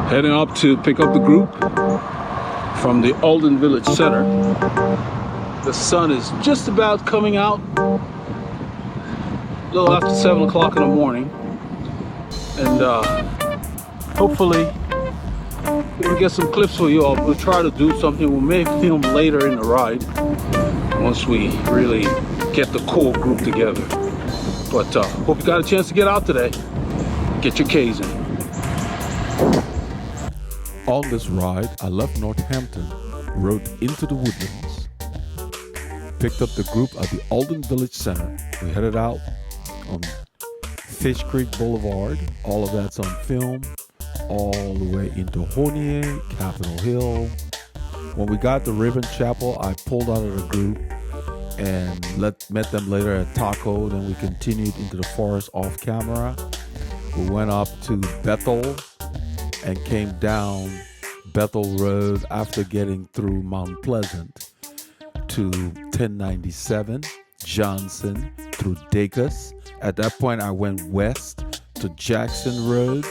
Heading up to pick up the group from the Alden Village Center. The sun is just about coming out, a little after 7 o'clock in the morning, and hopefully we'll get some clips for you all. We'll try to do something. We may film later in the ride once we really get the core group together. But hope you got a chance to get out today. Get your K's in. On this ride, I left Northampton, rode into the woodlands, picked up the group at the Alden Village Center. We headed out on Fishcreek Blvd. All of that's on film, all the way into Hornier, Capitol Hill. When we got to Ribbon Chapel, I pulled out of the group and met them later at Taco. Then we continued into the forest off camera. We went up to Bethel and came down Bethel Road after getting through Mount Pleasant to 1097 Johnson through Dacus. At that point, I went west to Jackson Road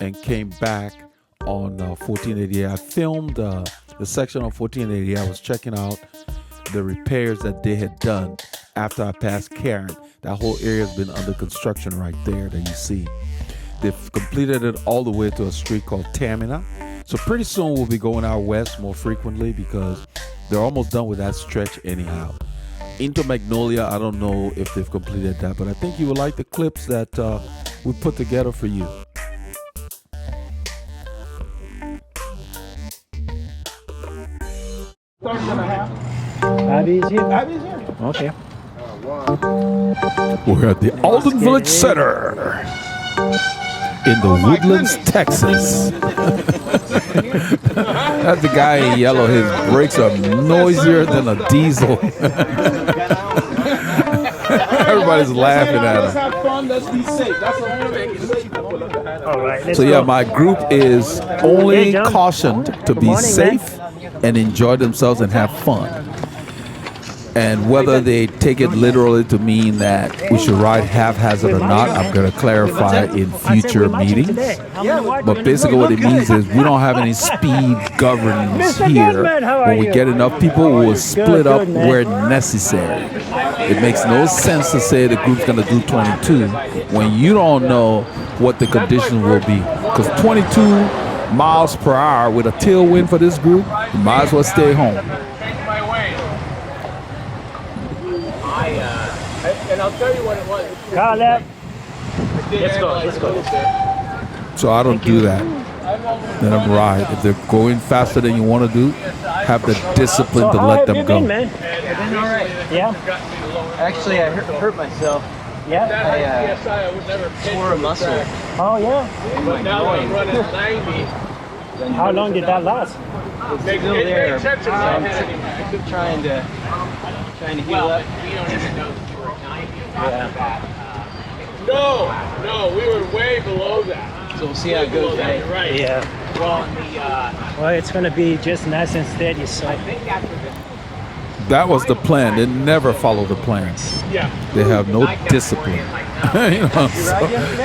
and came back on 1488. I filmed the section on 1488. I was checking out the repairs that they had done after I passed Karen. That whole area has been under construction right there that you see. They've completed it all the way to a street called Tamina. So pretty soon we'll be going out west more frequently because they're almost done with that stretch anyhow. Into Magnolia, I don't know if they've completed that, but I think you will like the clips that we put together for you. Abby's here. Abby's here. Okay. We're at the Alden Village Center in the Woodlands, Texas. That's the guy in yellow. His brakes are noisier than a diesel. Everybody's laughing at him. Let's have fun. Let's be safe. That's what we're making. All right. So yeah, my group is only cautioned to be safe and enjoy themselves and have fun. And whether they take it literally to mean that we should ride haphazard or not, I'm going to clarify in future meetings. But basically what it means is we don't have any speed governance here. When we get enough people, we'll split up where necessary. It makes no sense to say the group's going to do 22 when you don't know what the conditions will be. Because 22 miles per hour with a tailwind for this group, you might as well stay home. And I'll tell you what it was. Car left. Let's go. So I don't do that. Let them ride. If they're going faster than you want to do, have the discipline to let them go. Man? Been all right. Yeah. Actually, I hurt myself. Yeah. I tore a muscle. Oh yeah. But now I'm running 90. How long did that last? It's still there. So I'm trying to heal up. We don't even know that you were 90. Yeah. No, we were way below that. So we'll see how it goes. Right. Yeah. Well, it's gonna be just nice and steady. So I think That was the plan. They never follow the plan. Yeah. They have no discipline.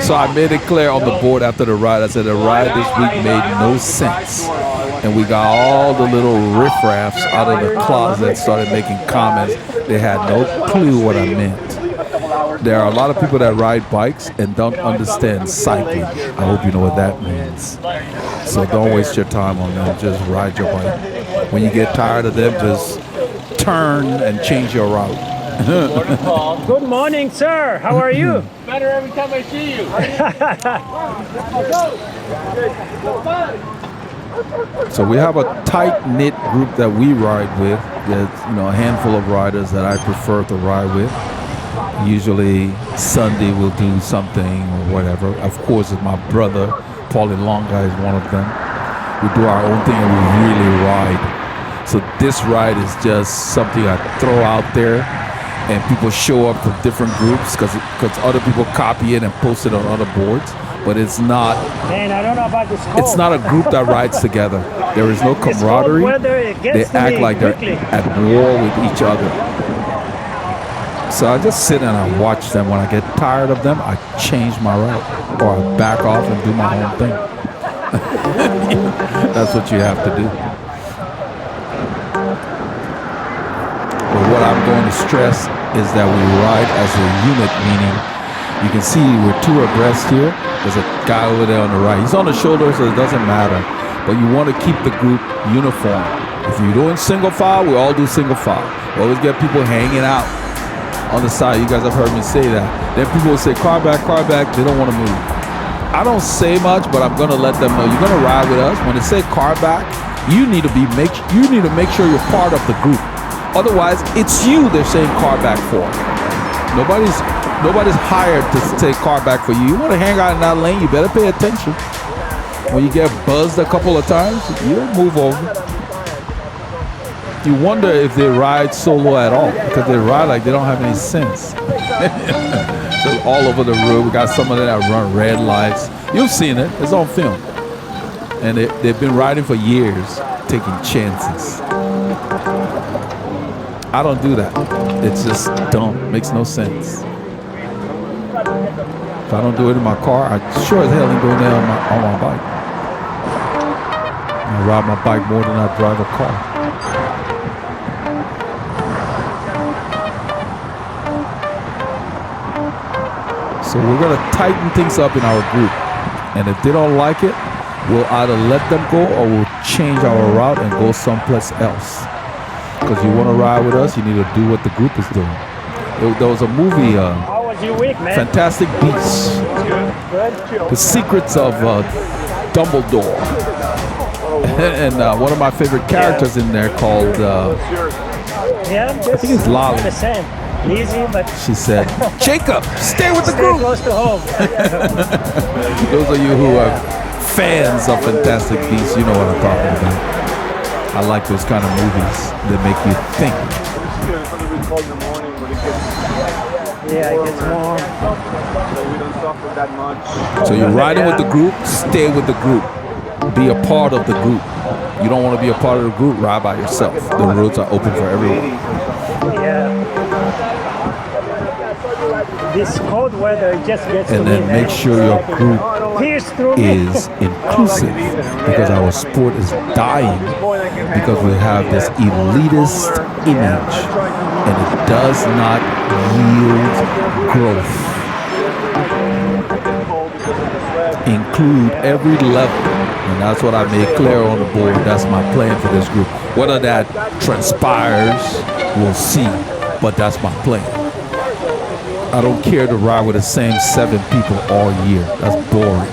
So I made it clear on the board after the ride. I said the ride this week made no sense. And we got all the little riffraffs out of the closet started making comments. They had no clue what I meant. There are a lot of people that ride bikes and don't understand cycling. I hope you know what that means. So don't waste your time on them. Just ride your bike. When you get tired of them, just turn and change your route. Good morning, sir. How are you? Better every time I see you. So we have a tight-knit group that we ride with. There's a handful of riders that I prefer to ride with. Usually Sunday we'll do something or whatever. Of course, it's my brother, Paulie Longa is one of them. We do our own thing and we really ride. So this ride is just something I throw out there and people show up from different groups because other people copy it and post it on other boards. But it's not. Man, I don't know about this cold. It's not a group that rides together. There is no camaraderie. They act like they're at war with each other. So I just sit and I watch them. When I get tired of them, I change my route or I back off and do my own thing. That's what you have to do. But what I'm going to stress is that we ride as a unit, meaning you can see we're two abreast here. There's a guy over there on the right. He's on the shoulder, so it doesn't matter. But you want to keep the group uniform. If you're doing single file, we all do single file. We always get people hanging out on the side. You guys have heard me say that. Then people will say, car back, they don't want to move. I don't say much, but I'm going to let them know you're going to ride with us. When they say car back, you need to make sure you're part of the group. Otherwise, it's you they're saying car back for. Nobody's hired to say car back for you. You want to hang out in that lane, you better pay attention. When you get buzzed a couple of times, you don't move over. You wonder if they ride solo at all, because they ride like they don't have any sense. So all over the road, we got some of them that run red lights. You've seen it, it's on film. And they've been riding for years, taking chances. I don't do that. It's just dumb, makes no sense. If I don't do it in my car, I sure as hell ain't doing that on my bike. I ride my bike more than I drive a car. So we're gonna tighten things up in our group. And if they don't like it, we'll either let them go or we'll change our route and go someplace else. Because you want to ride with us, you need to do what the group is doing. There was a movie, How was your week, man? Fantastic Beasts, The Secrets of Dumbledore. And one of my favorite characters in there called, Yeah, I think it's Lolly. the same. Easy, but She said, Jacob, stay with the stay group. close to home. Those of you who are fans of Fantastic Beasts, you know what I'm talking about. I like those kind of movies that make you think. Yeah, it gets warm. So you're riding with the group, stay with the group. Be a part of the group. You don't want to be a part of the group, ride by yourself. The roads are open for everyone. Yeah. This cold weather just gets And to then me, man. make sure your group Pierce through me. is inclusive, because our sport is dying because we have this elitist image and it does not yield growth. Include every level, and that's what I made clear on the board. That's my plan for this group. Whether that transpires, we'll see, but that's my plan. I don't care to ride with the same 7 people all year. That's boring.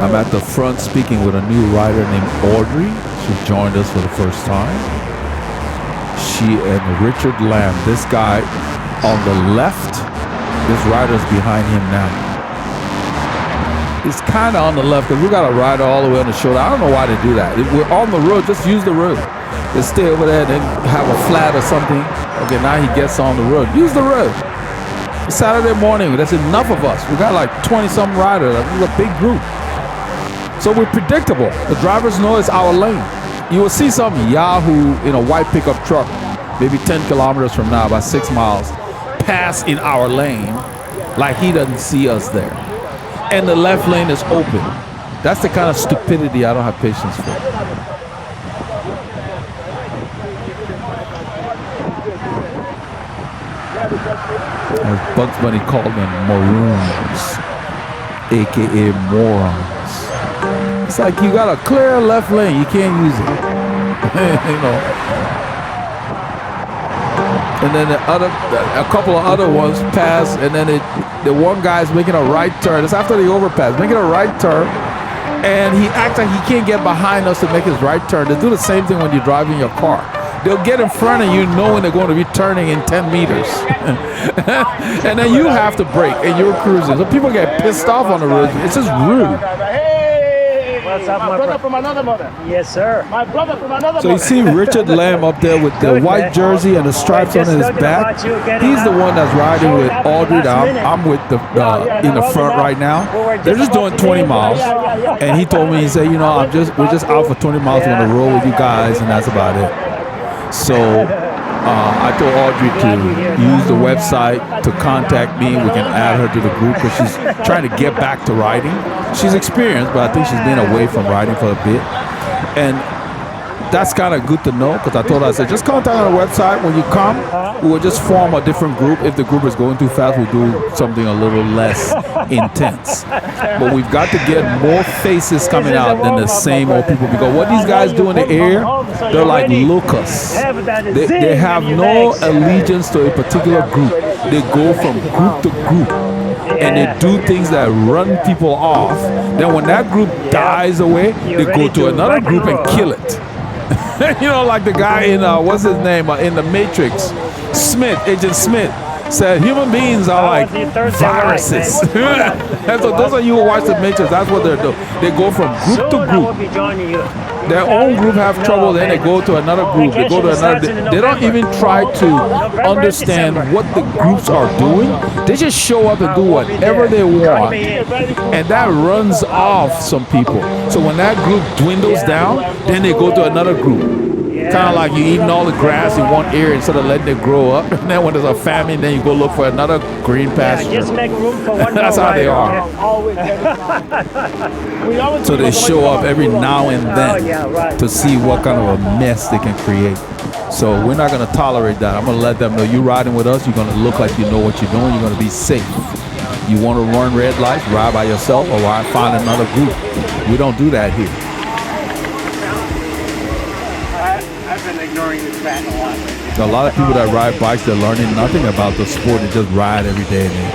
I'm at the front speaking with a new rider named Audrey. She joined us for the first time. She and Richard Lamb, this guy on the left, this rider's behind him now. It's kind of on the left because we got to ride all the way on the shoulder. I don't know why they do that. If we're on the road, just use the road. Just stay over there and then have a flat or something. Okay, now he gets on the road. Use the road. It's Saturday morning. That's enough of us. We got like 20-something riders. This is a big group. So we're predictable. The drivers know it's our lane. You will see some Yahoo in a white pickup truck, maybe 10 kilometers from now, about 6 miles, pass in our lane like he doesn't see us there. And the left lane is open. That's the kind of stupidity I don't have patience for. As Bugs Bunny called them, maroons, aka morons. It's like you got a clear left lane, you can't use it. You know. And then a couple of other ones pass, and then the one guy's making a right turn. It's after the overpass, making a right turn, and he acts like he can't get behind us to make his right turn. They do the same thing when you're driving your car. They'll get in front of you knowing they're going to be turning in 10 meters. And then you have to brake, and you're cruising. So people get pissed off on the road. It's just rude. What's up, My my brother bro? from another mother. Yes, sir. My brother from another So you mother. see Richard Lamb up there with the Good, white man. jersey and the stripes on Just his talking back. about you getting He's the out. one that's riding Showing with up at the Aldred. last minute. I'm with the in the front right now. We were They're just doing about to 20 leave. miles, and he told me, he said, you know, we're just out for 20 miles. We're gonna roll with you guys, and that's about it. So I told Audrey to use the website to contact me. We can add her to the group because she's trying to get back to riding. She's experienced, but I think she's been away from riding for a bit. And that's kind of good to know because I told her, I said, just contact our website. When you come, we'll just form a different group. If the group is going too fast, we'll do something a little less intense. But we've got to get more faces coming out than the same old people, because what these guys do in the air, they're like locusts. They have no allegiance to a particular group. They go from group to group, and they do things that run people off. Then when that group dies away, they go to another group and kill it. You know, like the guy in what's his name in the Matrix, Agent Smith said human beings are like viruses. And so those of you who watch the Matrix, that's what they're doing. They go from group to group. Their own group have trouble, then they go to another group. They go to another. They don't even try to understand what the groups are doing. They just show up and do whatever they want, and that runs off some people. So when that group dwindles down, then they go to another group. Kind of like you eating all the grass in one area instead of letting it grow up. And then when there's a famine, then you go look for another green pasture. Just make room for one That's more how they rider. are. So they show up every now and then to see what kind of a mess they can create. So we're not going to tolerate that. I'm going to let them know you riding with us, you're going to look like you know what you're doing. You're going to be safe. You want to run red lights, ride by yourself, or find another group. We don't do that here. I've been ignoring this fact a lot. A lot of people that ride bikes, they're learning nothing about the sport. They just ride every day and they're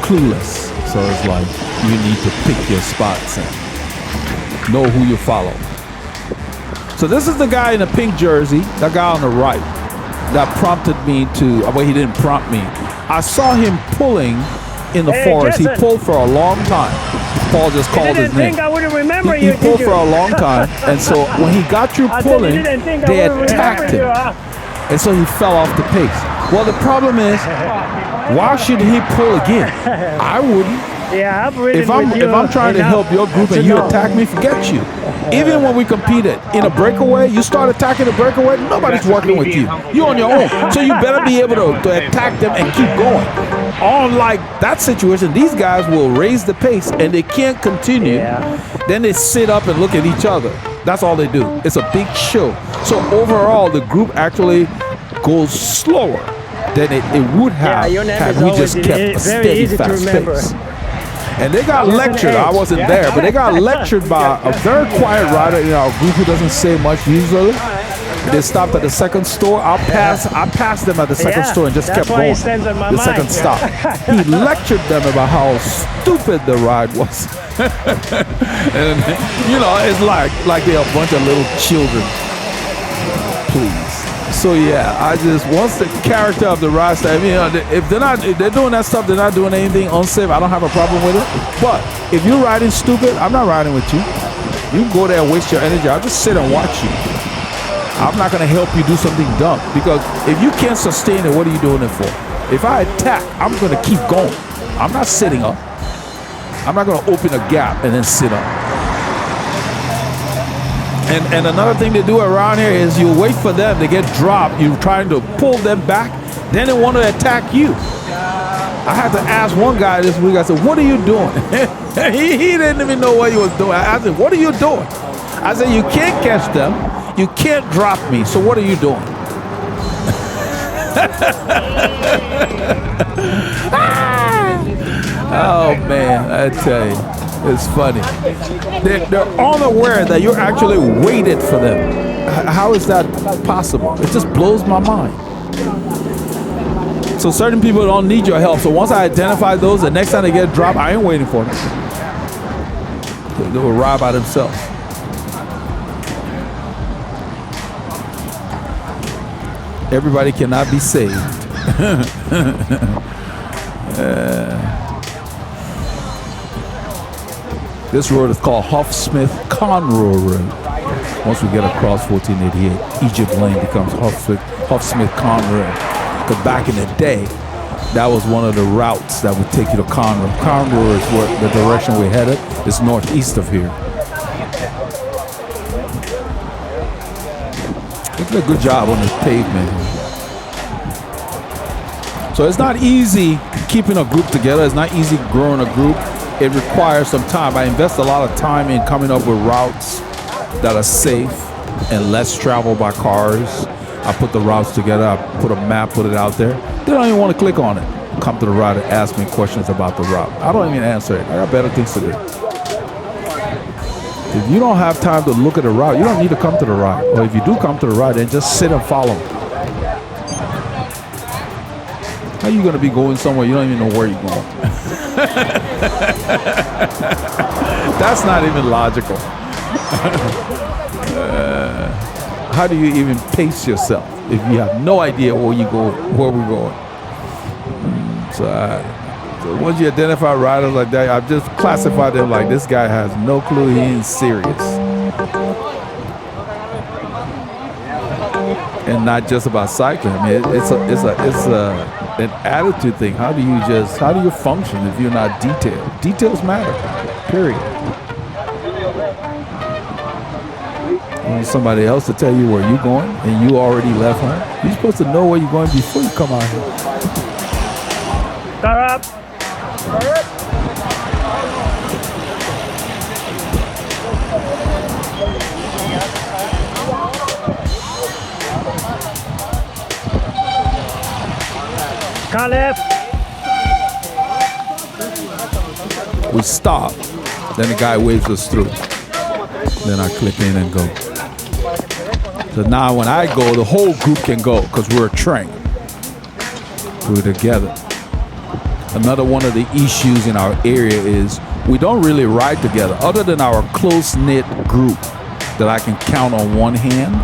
clueless. So it's like you need to pick your spots and know who you follow. So this is the guy in the pink jersey, that guy on the right, that prompted me to, well, he didn't prompt me. I saw him pulling in the forest. Jason. He pulled for a long time. Paul just called his name. I wouldn't remember He pulled for a long time, and so when he got through pulling, they attacked him, and so he fell off the pace. Well, the problem is, why should he pull again? I wouldn't. Yeah, I've ridden If I'm trying to help your group and you attack me, forget you. Even when we competed in a breakaway, you start attacking a breakaway, nobody's working with you. You're on your own. So you better be able to attack them and keep going. Unlike that situation, these guys will raise the pace and they can't continue. Then they sit up and look at each other. That's all they do. It's a big show. So overall, the group actually goes slower than it would have had we just kept a steady, fast pace. And they got lectured. I wasn't there, but they got lectured by a very quiet rider in our group who doesn't say much usually. They stopped at the second store. I passed them at the second store and just kept going. The second stop. He lectured them about how stupid the ride was. And you know, it's like they're a bunch of little children. Please. So yeah, I just, once the character of the ride style, you know, if they're doing that stuff, they're not doing anything unsafe, I don't have a problem with it. But if you're riding stupid, I'm not riding with you. You can go there and waste your energy. I'll just sit and watch you. I'm not going to help you do something dumb, because if you can't sustain it, what are you doing it for? If I attack, I'm going to keep going. I'm not sitting up. I'm not going to open a gap and then sit up. And another thing they do around here is you wait for them to get dropped. You're trying to pull them back. Then they want to attack you. I had to ask one guy this week, I said, what are you doing? he didn't even know what he was doing. I asked him, what are you doing? I said, you can't catch them. You can't drop me. So what are you doing? Oh, man, I tell you. It's funny. They're unaware that you're actually waited for them. How is that possible? It just blows my mind. So certain people don't need your help. So once I identify those, the next time they get dropped, I ain't waiting for them. They will ride by themselves. Everybody cannot be saved. This road is called Huff-Smith Conroe Road. Once we get across 1488, Egypt Lane becomes Huff-Smith Conroe. But back in the day, that was one of the routes that would take you to Conroe. Conroe is where the direction we're headed. It's northeast of here. They did a good job on the pavement. So it's not easy keeping a group together. It's not easy growing a group. It requires some time. I invest a lot of time in coming up with routes that are safe and less traveled by cars. I put the routes together. I put a map, put it out there. They don't even want to click on it. Come to the route and ask me questions about the route. I don't even answer it. I got better things to do. If you don't have time to look at the route, you don't need to come to the route. Or if you do come to the route, then just sit and follow. How are you going to be going somewhere you don't even know where you're going? That's not even logical. How do you even pace yourself if you have no idea where you go, where we're going? So once you identify riders like that, I've just classified them like this guy has no clue, he ain't serious. And not just about cycling. I mean, it's an attitude thing. How do you function if you're not detailed? Details matter, period. You want somebody else to tell you where you're going and you already left home? You're supposed to know where you're going before you come out here. Start up. Car left. We stop, then the guy waves us through. Then I click in and go. So now when I go, the whole group can go because we're a train. We're together. Another one of the issues in our area is we don't really ride together. Other than our close-knit group that I can count on one hand,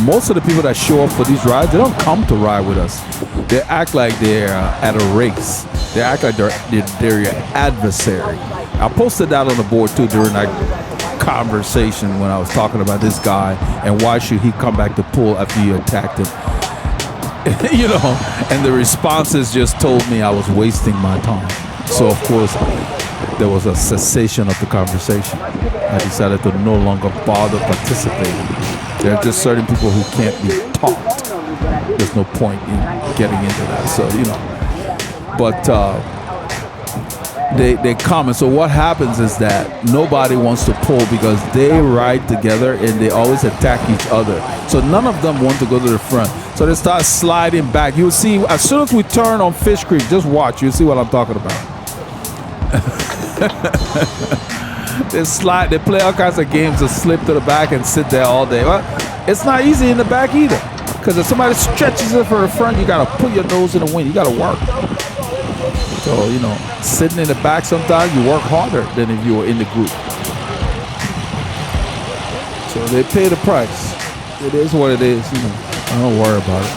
most of the people that show up for these rides, they don't come to ride with us. They act like they're at a race. They act like they're your adversary. I posted that on the board too during that conversation when I was talking about this guy and why should he come back to pull after you attacked him. You know, and the responses just told me I was wasting my time. So of course there was a cessation of the conversation. I decided to no longer bother participating. There are just certain people who can't be taught. There's no point in getting into that. So, you know, but they come. And so what happens is that nobody wants to pull because they ride together and they always attack each other. So none of them want to go to the front. So they start sliding back. You'll see as soon as we turn on Fish Creek, just watch. You'll see what I'm talking about. They slide, they play all kinds of games to slip to the back and sit there all day. Well, it's not easy in the back either. Because if somebody stretches it for the front, you got to put your nose in the wind. You got to work. So, you know, sitting in the back sometimes you work harder than if you were in the group. So they pay the price. It is what it is, you know. I don't worry about it.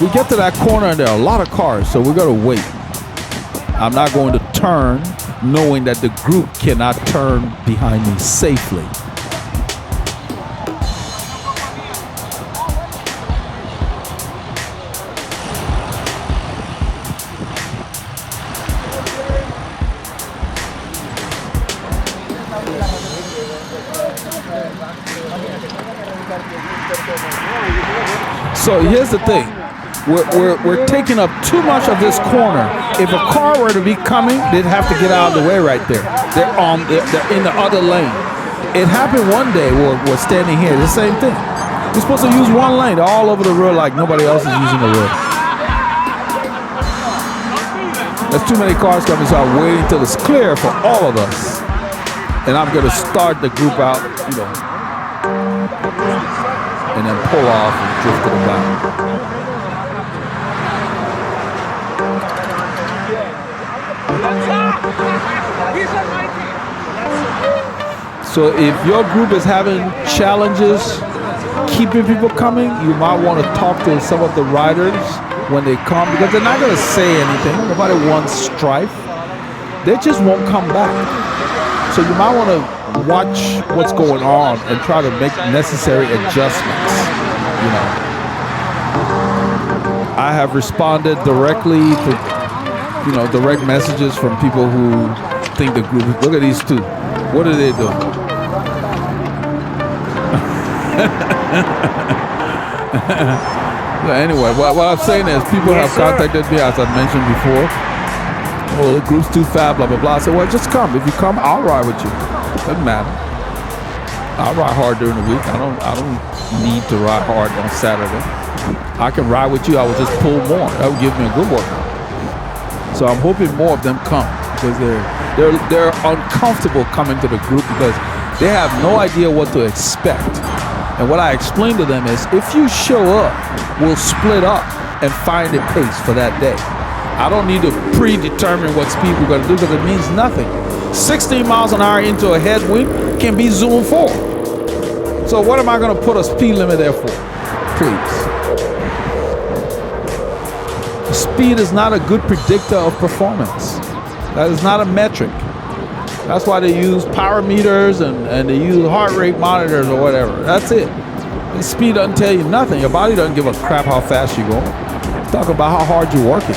We get to that corner and there are a lot of cars, so we got to wait. I'm not going to turn knowing that the group cannot turn behind me safely. So here's the thing. We're taking up too much of this corner. If a car were to be coming, they'd have to get out of the way right there. They're in the other lane. It happened one day where we're standing here. The same thing. We're supposed to use one lane. They're all over the road like nobody else is using the road. There's too many cars coming, so I'm waiting until it's clear for all of us. And I'm going to start the group out, you know, and then pull off and drift to the back. So if your group is having challenges keeping people coming, you might want to talk to some of the riders when they come because they're not going to say anything. Nobody wants strife. they just won't come back. So you might want to watch what's going on and try to make necessary adjustments. You know, I have responded directly to, you know, direct messages from people who think the group. Look at these two. What are they doing? Anyway, what I'm saying is people have contacted me, as I mentioned before. Oh, the group's too fat, blah, blah, blah. I said, well, just come. If you come, I'll ride with you. Doesn't matter. I'll ride hard during the week. I don't need to ride hard on Saturday. I can ride with you. I will just pull more. That would give me a good workout. So I'm hoping more of them come because they're uncomfortable coming to the group because they have no idea what to expect. And what I explain to them is, if you show up, we'll split up and find a pace for that day. I don't need to predetermine what speed we're going to do because it means nothing. 16 miles an hour into a headwind can be zone 4. So what am I going to put a speed limit there for? Please. Speed is not a good predictor of performance. That is not a metric. That's why they use power meters and they use heart rate monitors or whatever. That's it. The speed doesn't tell you nothing. Your body doesn't give a crap how fast you're going. Talk about how hard you're working.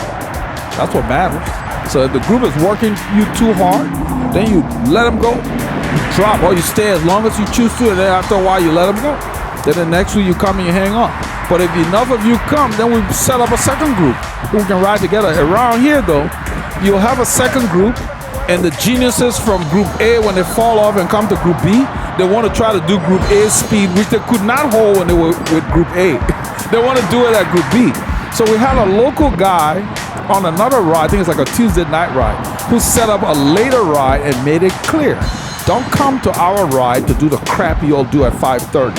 That's what matters. So if the group is working you too hard, then you let them go. You drop or you stay as long as you choose to, and then after a while you let them go. Then the next week you come and you hang on. But if enough of you come, then we set up a second group who can ride together. Around here though, you'll have a second group, and the geniuses from group A, when they fall off and come to group B, they want to try to do group A's speed, which they could not hold when they were with group A. They want to do it at group B. So we had a local guy on another ride, I think it's like a Tuesday night ride, who set up a later ride and made it clear. Don't come to our ride to do the crap you all do at 5:30.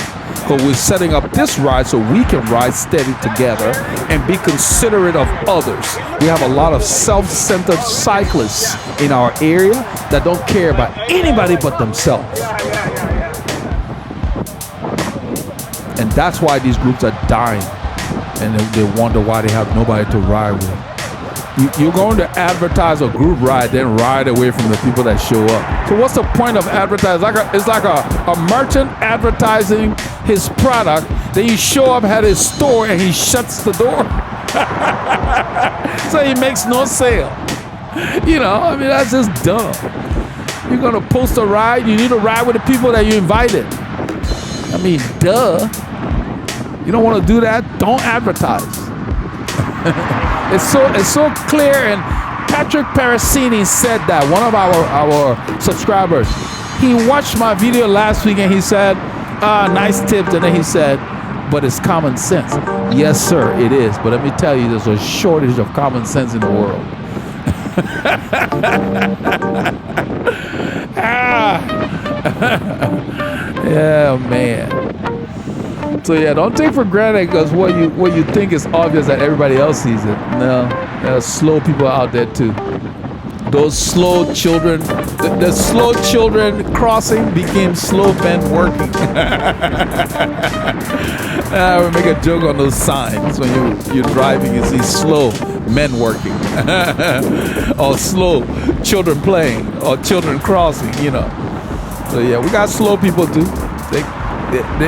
But we're setting up this ride so we can ride steady together and be considerate of others. We have a lot of self-centered cyclists in our area that don't care about anybody but themselves. And that's why these groups are dying. And they wonder why they have nobody to ride with. You're going to advertise a group ride, then ride away from the people that show up. So what's the point of advertising? It's like a merchant advertising his product. Then you show up at his store and he shuts the door. So he makes no sale. You know, I mean, that's just dumb. You're going to post a ride, you need to ride with the people that you invited. I mean, duh. You don't want to do that? Don't advertise. It's so clear, and Patrick Parasini said that, one of our subscribers. He watched my video last week and he said, nice tips, and then he said, but it's common sense. Yes, sir, it is. But let me tell you, there's a shortage of common sense in the world. Yeah, man. So yeah, don't take for granted because what you think is obvious that everybody else sees it. No, there are slow people out there too. Those slow children, the slow children crossing became slow men working. We make a joke on those signs when you're driving. You see slow men working, or slow children playing, or children crossing. You know. So yeah, we got slow people too. They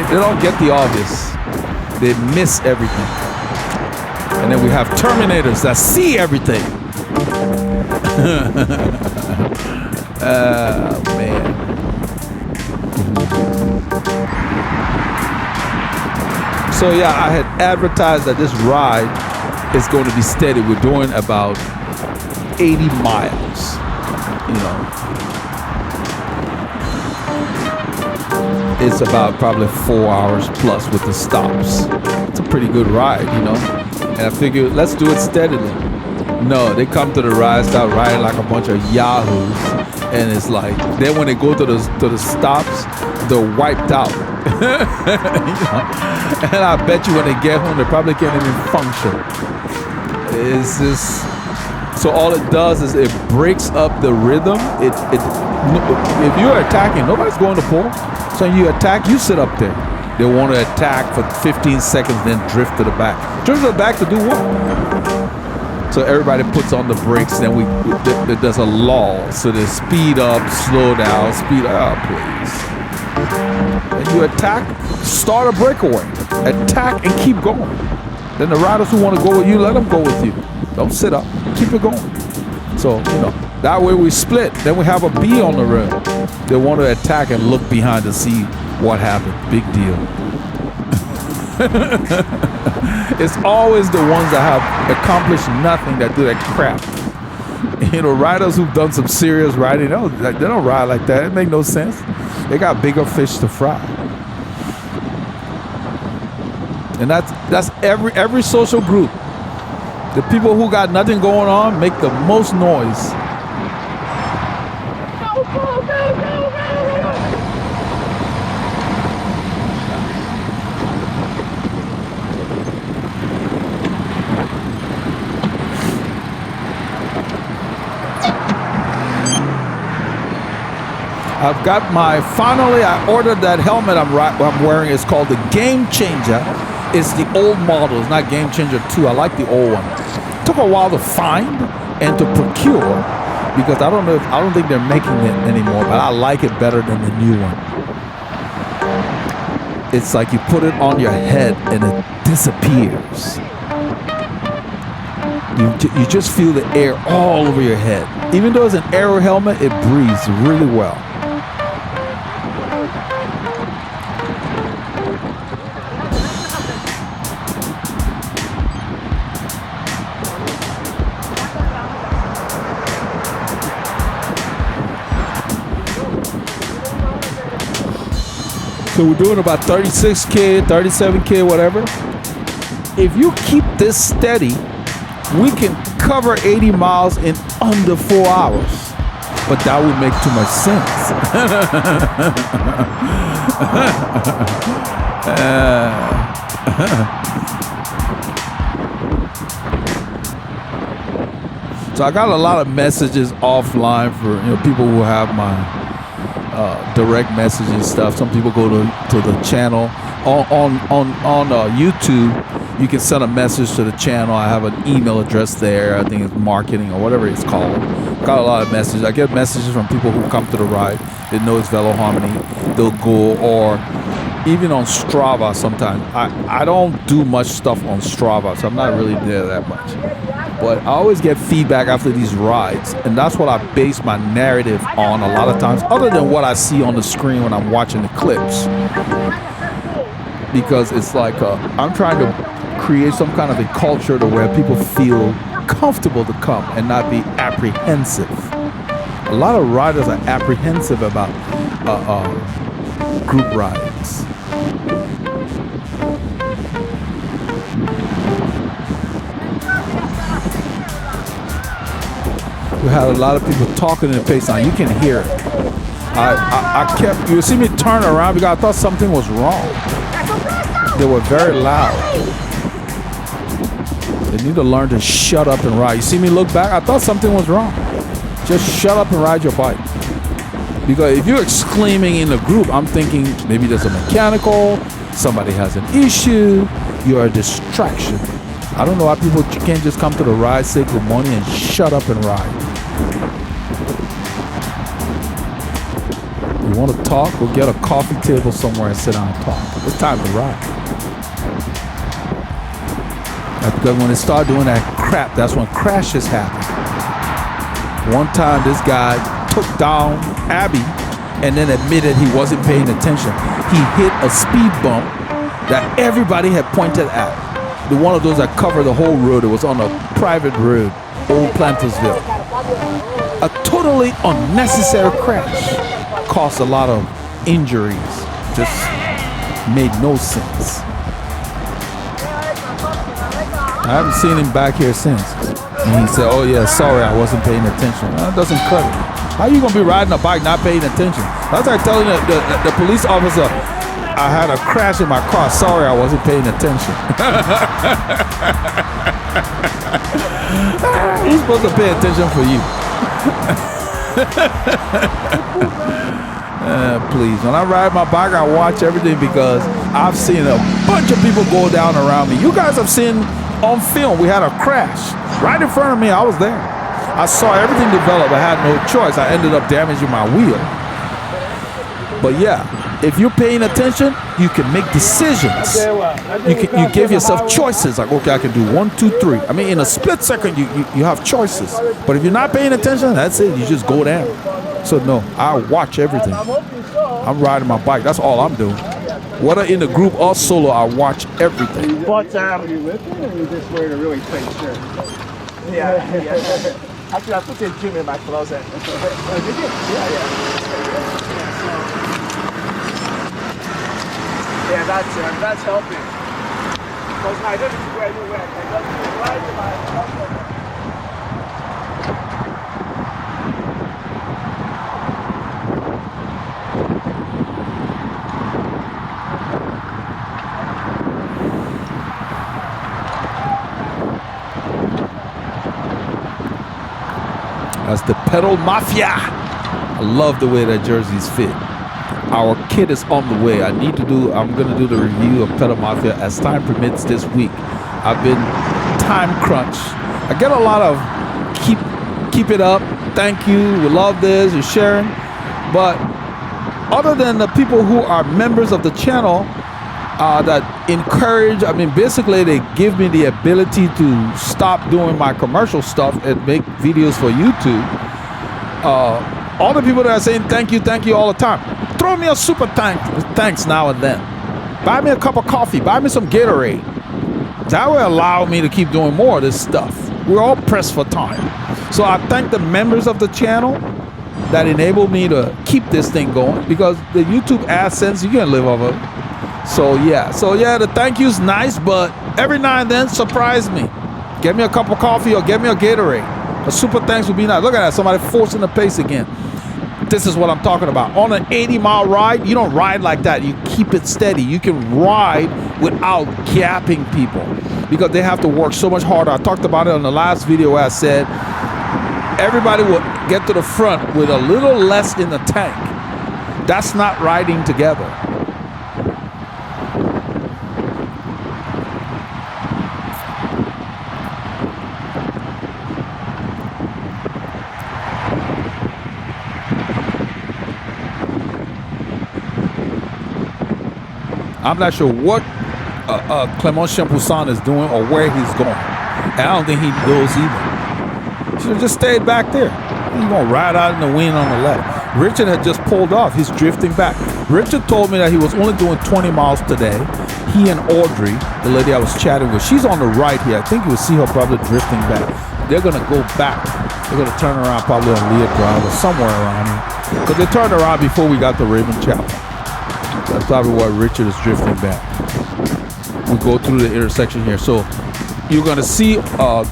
don't get the obvious. They miss everything. And then we have Terminators that see everything. Man. So yeah, I had advertised that this ride is going to be steady. We're doing about 80 miles, you know. It's about probably 4 hours plus with the stops. It's a pretty good ride, you know. And I figured, let's do it steadily. No, they come to the ride, start riding like a bunch of yahoos, and it's like, then when they go to the stops, they're wiped out. You know? And I bet you when they get home, they probably can't even function. It's just, so all it does is it breaks up the rhythm. If you're attacking, nobody's going to pull. So you attack, you sit up there. They want to attack for 15 seconds, then drift to the back. Drift to the back to do what? So everybody puts on the brakes, then there's a lull. So they speed up, slow down, speed up, please. And you attack, start a breakaway. Attack and keep going. Then the riders who want to go with you, let them go with you. Don't sit up, keep it going. So, that way we split. Then we have a B on the road. They want to attack and look behind to see what happened. Big deal. It's always the ones that have accomplished nothing that do that crap. Riders who've done some serious riding, they don't ride like that. It makes no sense. They got bigger fish to fry. And that's every social group. The people who got nothing going on make the most noise. I've got finally I ordered that helmet I'm wearing. It's called the Game Changer. It's the old model. It's not Game Changer 2. I like the old one. It took a while to find and to procure because I don't think they're making it anymore, but I like it better than the new one. It's like you put it on your head and it disappears. You just feel the air all over your head. Even though it's an aero helmet, it breathes really well. So we're doing about 36K, 37K, whatever. If you keep this steady, we can cover 80 miles in under 4 hours. But that would make too much sense. So I got a lot of messages offline for people who have my direct messages stuff. Some people go to the channel on YouTube. You can send a message to the channel. I have an email address there. I think it's marketing or whatever it's called. Got a lot of messages. I get messages from people who come to the ride. They know it's Veloharmony. They'll go, or even on Strava sometimes. I don't do much stuff on Strava, so I'm not really there that much. But I always get feedback after these rides, and that's what I base my narrative on a lot of times, other than what I see on the screen when I'm watching the clips. Because it's like I'm trying to create some kind of a culture to where people feel comfortable to come and not be apprehensive. A lot of riders are apprehensive about group rides. We had a lot of people talking in the pace line. You can hear it. I kept, you see me turn around because I thought something was wrong. They were very loud. They need to learn to shut up and ride. You see me look back? I thought something was wrong. Just shut up and ride your bike. Because if you're exclaiming in a group, I'm thinking maybe there's a mechanical, somebody has an issue, you're a distraction. I don't know why people can't just come to the ride, say good morning, and shut up and ride. You want to talk? We'll get a coffee table somewhere and sit down and talk. It's time to ride. Because when they start doing that crap, that's when crashes happen. One time this guy took down Abby and then admitted he wasn't paying attention. He hit a speed bump that everybody had pointed at. The one of those that covered the whole road. It was on a private road, Old Plantersville. A totally unnecessary crash caused a lot of injuries. Just made no sense. I haven't seen him back here since. And he said, oh yeah, sorry, I wasn't paying attention. That doesn't cut it. How are you going to be riding a bike not paying attention? That's like telling the police officer, I had a crash in my car. Sorry, I wasn't paying attention. He's supposed to pay attention for you. Please, when I ride my bike, I watch everything because I've seen a bunch of people go down around me. You guys have seen on film, we had a crash. right in front of me. I was there. I saw everything develop. I had no choice. I ended up damaging my wheel. But yeah, if you're paying attention, you can make decisions. You give yourself choices. Like, okay, I can do 1, 2, 3. I mean, in a split second, you have choices. But if you're not paying attention, that's it. You just go down. So no, I watch everything. I'm riding my bike. That's all I'm doing. Whether in the group or solo, I watch everything. But you lifting or you just wearing a really tight shirt? Yeah. Actually, I put the gym in my closet. Did you? Yeah, that's helping. Because I don't go anywhere. I just ride in my closet. That's the Pedal Mafia. I love the way that jerseys fit. Our kit is on the way. I'm gonna do the review of Pedal Mafia as time permits this week. I've been time crunched. I get a lot of keep it up. Thank you. We love this. You're sharing. But other than the people who are members of the channel that encourage, I mean, basically they give me the ability to stop doing my commercial stuff and make videos for YouTube. All the people that are saying thank you all the time. Throw me a super thanks now and then. Buy me a cup of coffee. Buy me some Gatorade. That will allow me to keep doing more of this stuff. We're all pressed for time. So I thank the members of the channel that enable me to keep this thing going, because the YouTube AdSense, you can't live off of it. So yeah, the thank you's nice, but every now and then surprise me. Get me a cup of coffee or get me a Gatorade. A super thanks would be nice. Look at that, somebody forcing the pace again. This is what I'm talking about. On an 80-mile ride, you don't ride like that. You keep it steady. You can ride without gapping people because they have to work so much harder. I talked about it on the last video where I said everybody will get to the front with a little less in the tank. That's not riding together. I'm not sure what Clement Champoussin is doing or where he's going. And I don't think he knows either. He should have just stayed back there. He's going to ride out in the wind on the left. Richard had just pulled off. He's drifting back. Richard told me that he was only doing 20 miles today. He and Audrey, the lady I was chatting with, she's on the right here. I think you'll see her brother drifting back. They're going to go back. They're going to turn around probably on Leah Drive or somewhere around here. Because they turned around before we got to Raymond Chapel. That's probably why Richard is drifting back. We go through the intersection here. So you're going to see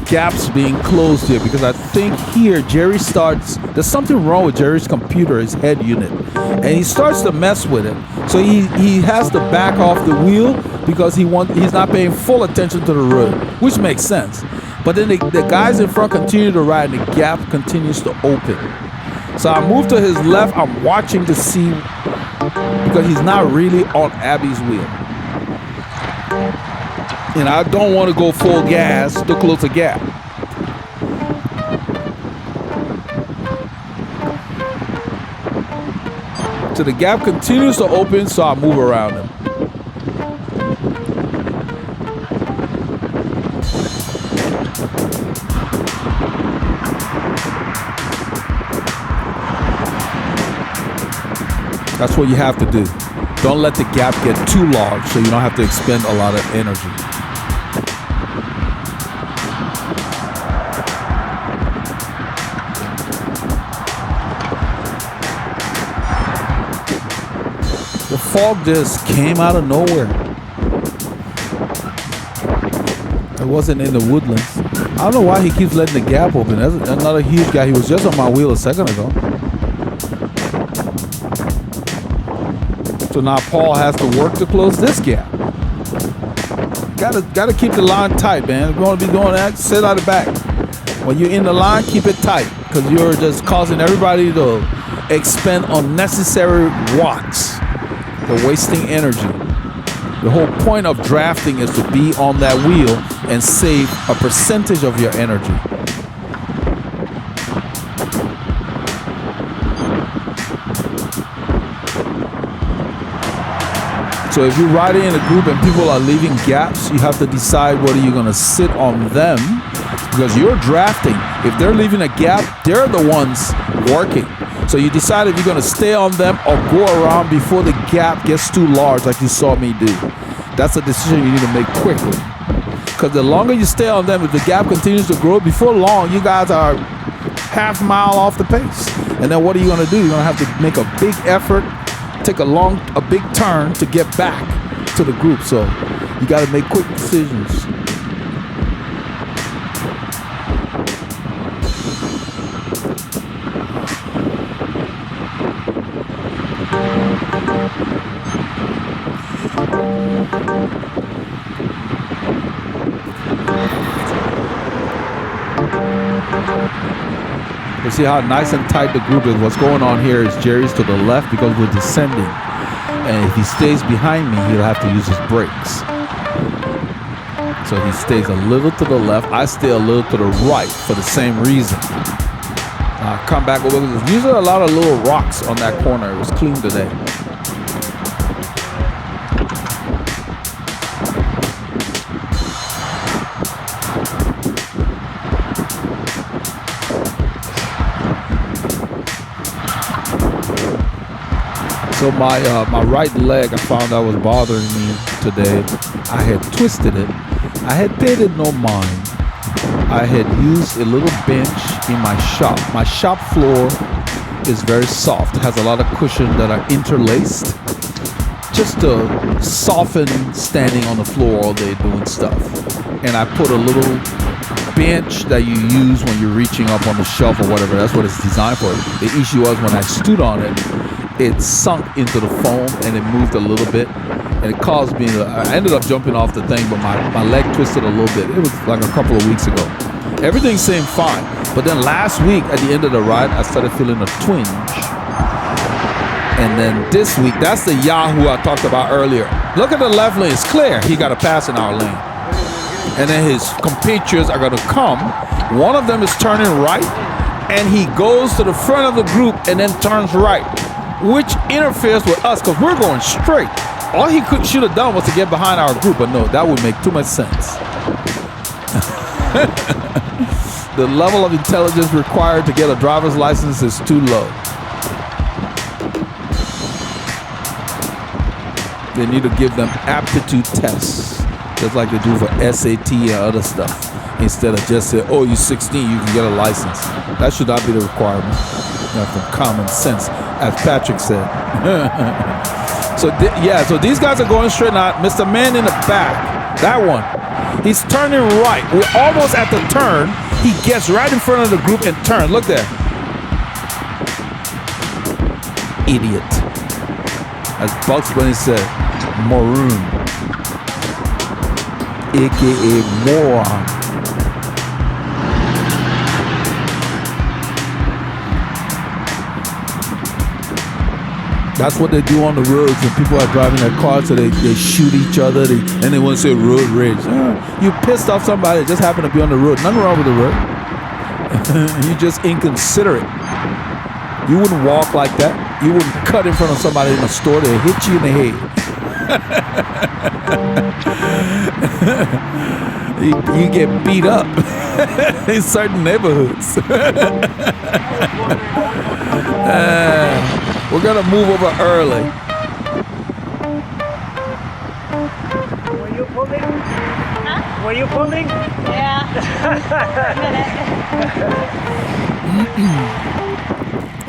gaps being closed here because I think here Jerry starts, there's something wrong with Jerry's computer, his head unit. And he starts to mess with it. So he has to back off the wheel because he's not paying full attention to the road, which makes sense. But then the guys in front continue to ride and the gap continues to open. So I move to his left. I'm watching to see because he's not really on Abby's wheel. And I don't want to go full gas to close a gap. So the gap continues to open, so I move around him. That's what you have to do. Don't let the gap get too large so you don't have to expend a lot of energy. The fog just came out of nowhere. It wasn't in the woodlands. I don't know why he keeps letting the gap open. That's another huge guy. He was just on my wheel a second ago. So now Paul has to work to close this gap. Gotta keep the line tight, man. If you want to be doing that, sit out the back. When you're in the line, keep it tight because you're just causing everybody to expend unnecessary watts. They're wasting energy. The whole point of drafting is to be on that wheel and save a percentage of your energy. So if you're riding in a group and people are leaving gaps, you have to decide whether you're going to sit on them because you're drafting. If they're leaving a gap, they're the ones working. So you decide if you're going to stay on them or go around before the gap gets too large like you saw me do. That's a decision you need to make quickly. Because the longer you stay on them, if the gap continues to grow, before long, you guys are half mile off the pace. And then what are you going to do? You're going to have to make a big effort, take a big turn to get back to the group. So you got to make quick decisions. You see how nice and tight the group is. What's going on here is Jerry's to the left because we're descending. And if he stays behind me, he'll have to use his brakes. So he stays a little to the left. I stay a little to the right for the same reason. I come back over. There's usually a lot of little rocks on that corner. It was clean today. So my right leg, I found out was bothering me today. I had twisted it. I had paid it no mind. I had used a little bench in my shop. My shop floor is very soft. It has a lot of cushions that are interlaced, just to soften standing on the floor all day doing stuff. And I put a little bench that you use when you're reaching up on the shelf or whatever. That's what it's designed for. The issue was when I stood on it, it sunk into the foam and it moved a little bit, and it caused me to, I ended up jumping off the thing, but my leg twisted a little bit. It was like a couple of weeks ago. Everything seemed fine, but then last week at the end of the ride, I started feeling a twinge. And then this week, that's the Yahoo I talked about earlier. Look at the left lane, it's clear. He got to pass in our lane. And then his compatriots are going to come. One of them is turning right, and he goes to the front of the group and then turns right, which interferes with us because we're going straight. All he should have done was to get behind our group, but no, that would make too much sense. The level of intelligence required to get a driver's license is too low. They need to give them aptitude tests, just like they do for SAT and other stuff. Instead of just say, oh, you're 16, you can get a license. That should not be the requirement. From common sense, as Patrick said. So these guys are going straight now. Mr. Man in the back, that one, he's turning right. We're almost at the turn. He gets right in front of the group and turns. Look there. Idiot. As Bugs Bunny said, maroon, aka moron. That's what they do on the roads when people are driving their cars, so they shoot each other, and they want to say road rage. You pissed off somebody that just happened to be on the road. Nothing wrong with the road. You're just inconsiderate. You wouldn't walk like that. You wouldn't cut in front of somebody in a store. They'll hit you in the head. You get beat up in certain neighborhoods. We're gonna move over early. Were you pulling? Huh? Were you pulling? Yeah.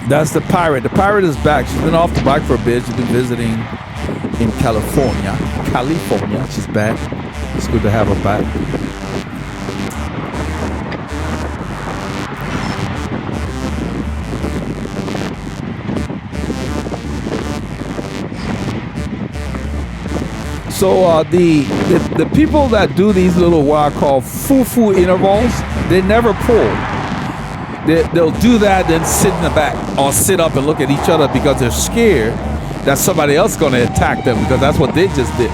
That's the pirate. The pirate is back. She's been off the bike for a bit. She's been visiting in California. She's back. It's good to have her back. So the people that do these little what I call foo-foo intervals, they never pull. They'll do that, then sit in the back or sit up and look at each other because they're scared that somebody else is going to attack them because that's what they just did.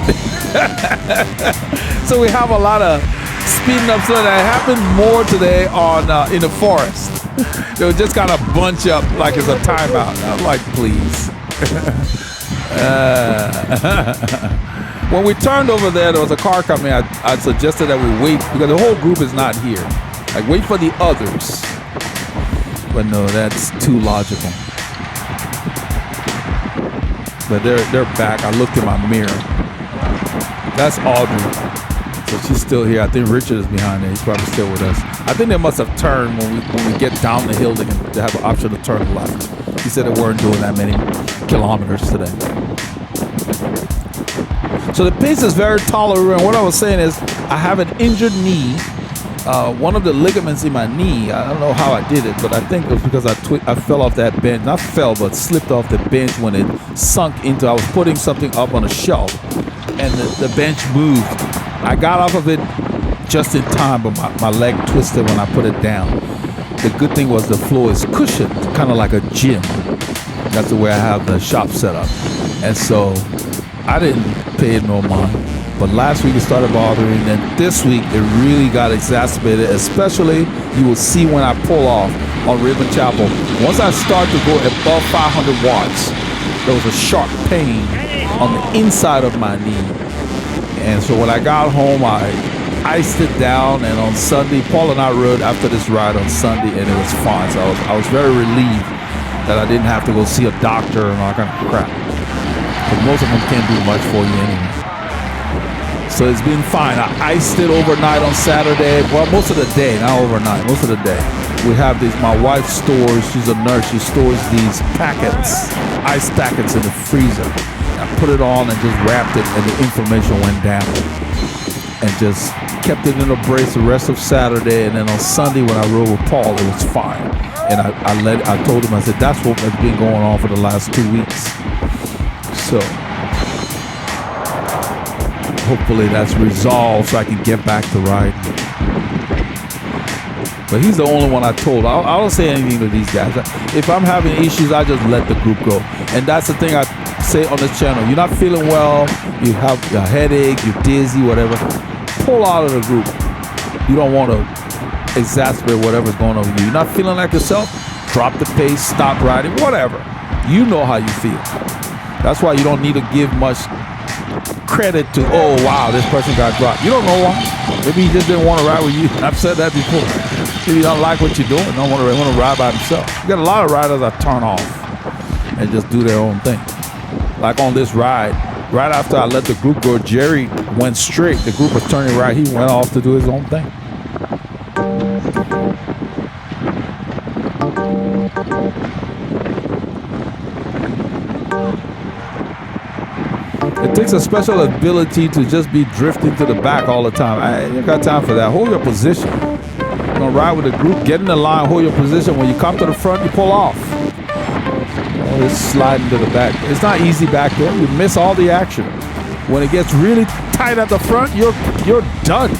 So we have a lot of speeding up. So that happened more today on in the forest. They'll just kind of bunch up like it's a timeout. I'm like, please. When we turned over there was a car coming. I suggested that we wait because the whole group is not here. Like, wait for the others. But no, that's too logical. But they're back. I looked in my mirror. That's Audrey. So she's still here. I think Richard is behind there. He's probably still with us. I think they must have turned when we get down the hill. They have an option to turn left. He said they weren't doing that many kilometers today. So the pace is very tolerant. What I was saying is I have an injured knee. One of the ligaments in my knee, I don't know how I did it, but I think it was because I fell off that bench. Not fell, but slipped off the bench when it sunk into, I was putting something up on a shelf and the bench moved. I got off of it just in time, but my leg twisted when I put it down. The good thing was the floor is cushioned, kind of like a gym. That's the way I have the shop set up. And so I didn't pay it no mind. But last week it started bothering, and this week it really got exacerbated, especially you will see when I pull off on Ribbon Chapel. Once I start to go above 500 watts, there was a sharp pain on the inside of my knee. And so when I got home, I iced it down, and on Sunday, Paul and I rode after this ride on Sunday, and it was fine. So I was very relieved that I didn't have to go see a doctor and all that kind of crap. Because most of them can't do much for you anyway. So it's been fine. I iced it overnight on Saturday. Well, most of the day, not overnight, most of the day. We have these, my wife stores, she's a nurse, she stores these packets, ice packets in the freezer. I put it on and just wrapped it, and the inflammation went down. And just kept it in a brace the rest of Saturday. And then on Sunday when I rode with Paul, it was fine. And I told him, I said, that's what has been going on for the last 2 weeks. So hopefully that's resolved so I can get back to riding. But he's the only one I told. I don't say anything to these guys. If I'm having issues, I just let the group go. And that's the thing I say on this channel. You're not feeling well, you have a headache, you're dizzy, whatever. Pull out of the group. You don't want to exacerbate whatever's going on with you. You're not feeling like yourself, drop the pace, stop riding, whatever. You know how you feel. That's why you don't need to give much credit to, oh wow, this person got dropped. You don't know why. Maybe he just didn't want to ride with you. I've said that before. Maybe he don't like what you're doing, don't want to ride by himself. You got a lot of riders that turn off and just do their own thing. Like on this ride, right after I let the group go, Jerry went straight. The group was turning right. He went off to do his own thing. It takes a special ability to just be drifting to the back all the time. I ain't got time for that. Hold your position. You're gonna ride with the group, get in the line, hold your position. When you come to the front, you pull off. Oh, it's sliding to the back. It's not easy back there. You miss all the action. When it gets really tight at the front, you're done.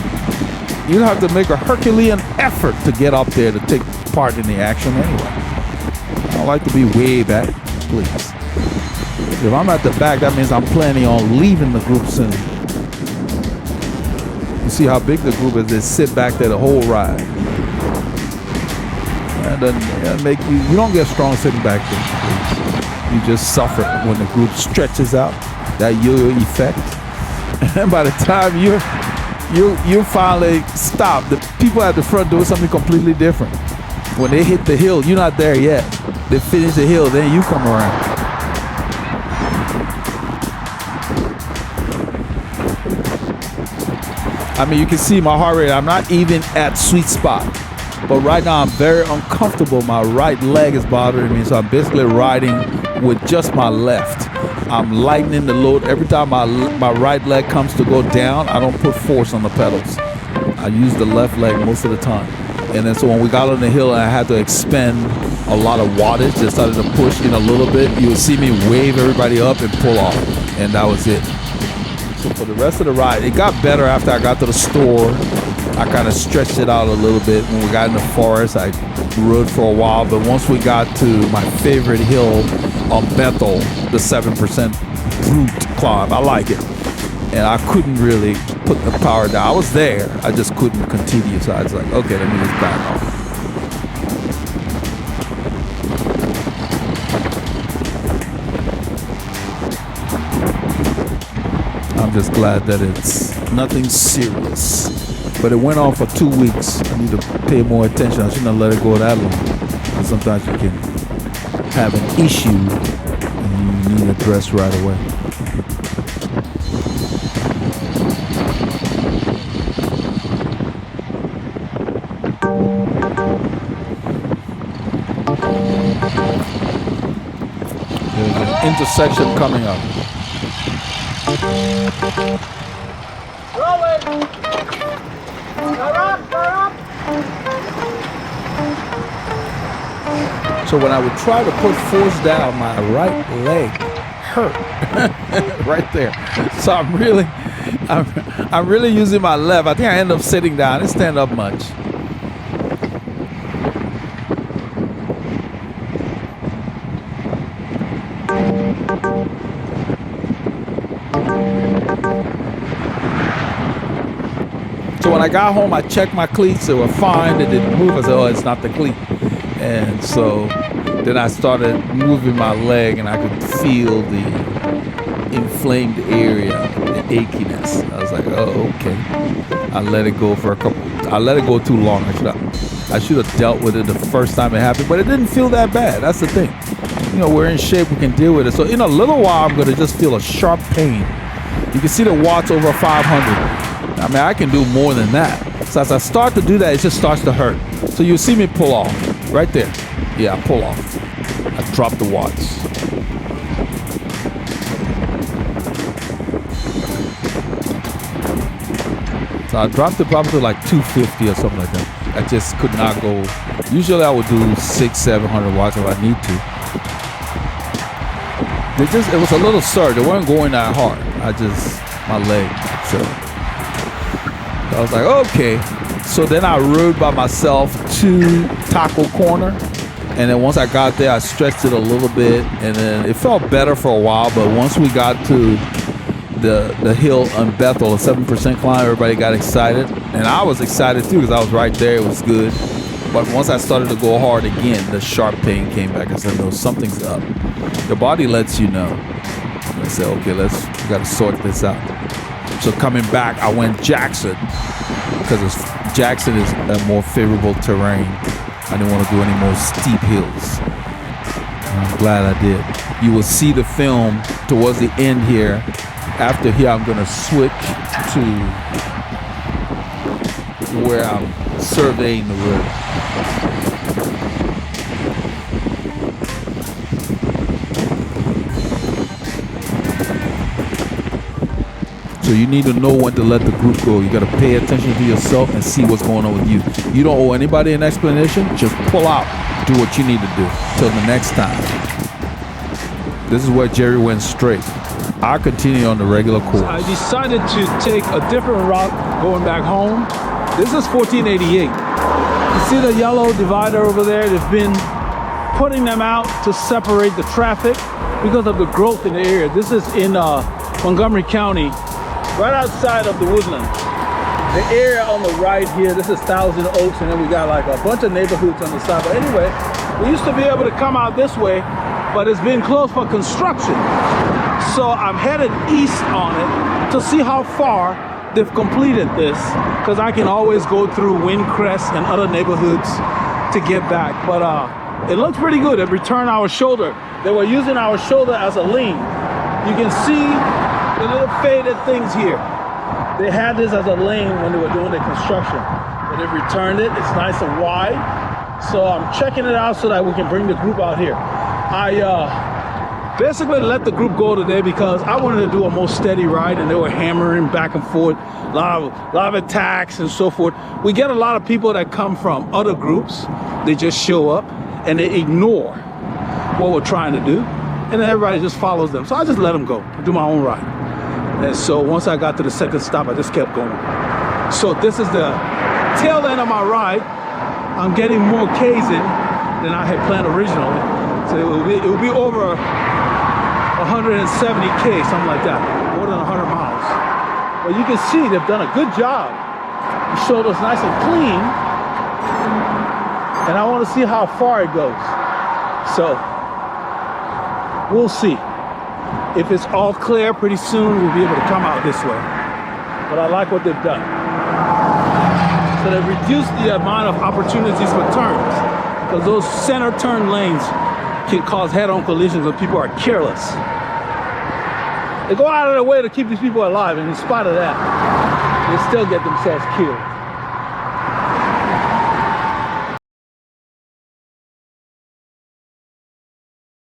You have to make a Herculean effort to get up there to take part in the action anyway. I don't like to be way back, please. If I'm at the back, that means I'm planning on leaving the group soon. You see how big the group is? They sit back there the whole ride. And then make you don't get strong sitting back there. You just suffer when the group stretches out, that yo-yo effect. And by the time you finally stop, the people at the front doing something completely different. When they hit the hill, you're not there yet. They finish the hill, then you come around. I mean, you can see my heart rate. I'm not even at sweet spot. But right now, I'm very uncomfortable. My right leg is bothering me, so I'm basically riding with just my left. I'm lightening the load. Every time my right leg comes to go down, I don't put force on the pedals. I use the left leg most of the time. And then so when we got on the hill and I had to expend a lot of wattage, just started to push in a little bit, you would see me wave everybody up and pull off. And that was it. So for the rest of the ride, it got better after I got to the store. I kind of stretched it out a little bit. When we got in the forest, I rode for a while. But once we got to my favorite hill on Bethel, the 7% brute climb, I like it. and I couldn't really put the power down. I was there, I just couldn't continue. So I was like, okay, let me just back off. I'm just glad that it's nothing serious. But it went on for 2 weeks. I need to pay more attention. I shouldn't have let it go that long. Because sometimes you can have an issue and you need it addressed right away. There's an intersection coming up. So when I would try to put force down, my right leg hurt right there. So I'm really using my left. I think I end up sitting down. I didn't stand up much. So when I got home, I checked my cleats. They were fine. They didn't move. I said, oh, it's not the cleat. And so then I started moving my leg, and I could feel the inflamed area, the achiness. I was like, oh, okay. I let it go for a couple. I let it go too long. I should have dealt with it the first time it happened, but it didn't feel that bad. That's the thing. You know, we're in shape. We can deal with it. So in a little while, I'm going to just feel a sharp pain. You can see the watts over 500. I mean, I can do more than that. So as I start to do that, it just starts to hurt. So you'll see me pull off. Right there. Yeah, I pull off. I drop the watts. So I dropped it probably to like 250 or something like that. I just could not go. Usually I would do 600-700 watts if I need to. It was a little surge. It wasn't going that hard. My leg. So I was like, okay. So then I rode by myself to Taco Corner, and then once I got there, I stretched it a little bit, and then it felt better for a while. But once we got to the hill on Bethel, a 7% climb, everybody got excited, and I was excited too because I was right there. It was good. But once I started to go hard again, the sharp pain came back. I said, no, something's up. Your body lets you know. And I said, okay, we got to sort this out. So coming back, I went Jackson because Jackson is a more favorable terrain. I didn't want to do any more steep hills. And I'm glad I did. You will see the film towards the end here. After here, I'm going to switch to where I'm surveying the road. So you need to know when to let the group go. You got to pay attention to yourself and see what's going on with you. You don't owe anybody an explanation. Just pull out. Do what you need to do. Till the next time. This is where Jerry went straight. I continue on the regular course. I decided to take a different route going back home. This is 1488. You see the yellow divider over there? They've been putting them out to separate the traffic because of the growth in the area. This is in Montgomery County, right outside of the woodland. The area on the right here, this is Thousand Oaks, and then we got like a bunch of neighborhoods on the side. But anyway, we used to be able to come out this way, but it's been closed for construction. So I'm headed east on it to see how far they've completed this, because I can always go through Windcrest and other neighborhoods to get back. But it looks pretty good. They've returned our shoulder. They were using our shoulder as a lean. You can see the little faded things here. They had this as a lane when they were doing the construction, but they've returned it. It's nice and wide. So I'm checking it out so that we can bring the group out here. I basically let the group go today because I wanted to do a more steady ride, and they were hammering back and forth, a lot of attacks and so forth. We get a lot of people that come from other groups. They just show up and they ignore what we're trying to do, and then everybody just follows them. So I just let them go, do my own ride. And so once I got to the second stop, I just kept going. So this is the tail end of my ride. I'm getting more Ks in than I had planned originally. So it will be over 170K, something like that, more than 100 miles. But you can see they've done a good job. You showed us nice and clean. And I want to see how far it goes. So we'll see. If it's all clear pretty soon, we'll be able to come out this way. But I like what they've done. So they've reduced the amount of opportunities for turns, because those center turn lanes can cause head-on collisions when people are careless. They go out of their way to keep these people alive, and in spite of that, they still get themselves killed.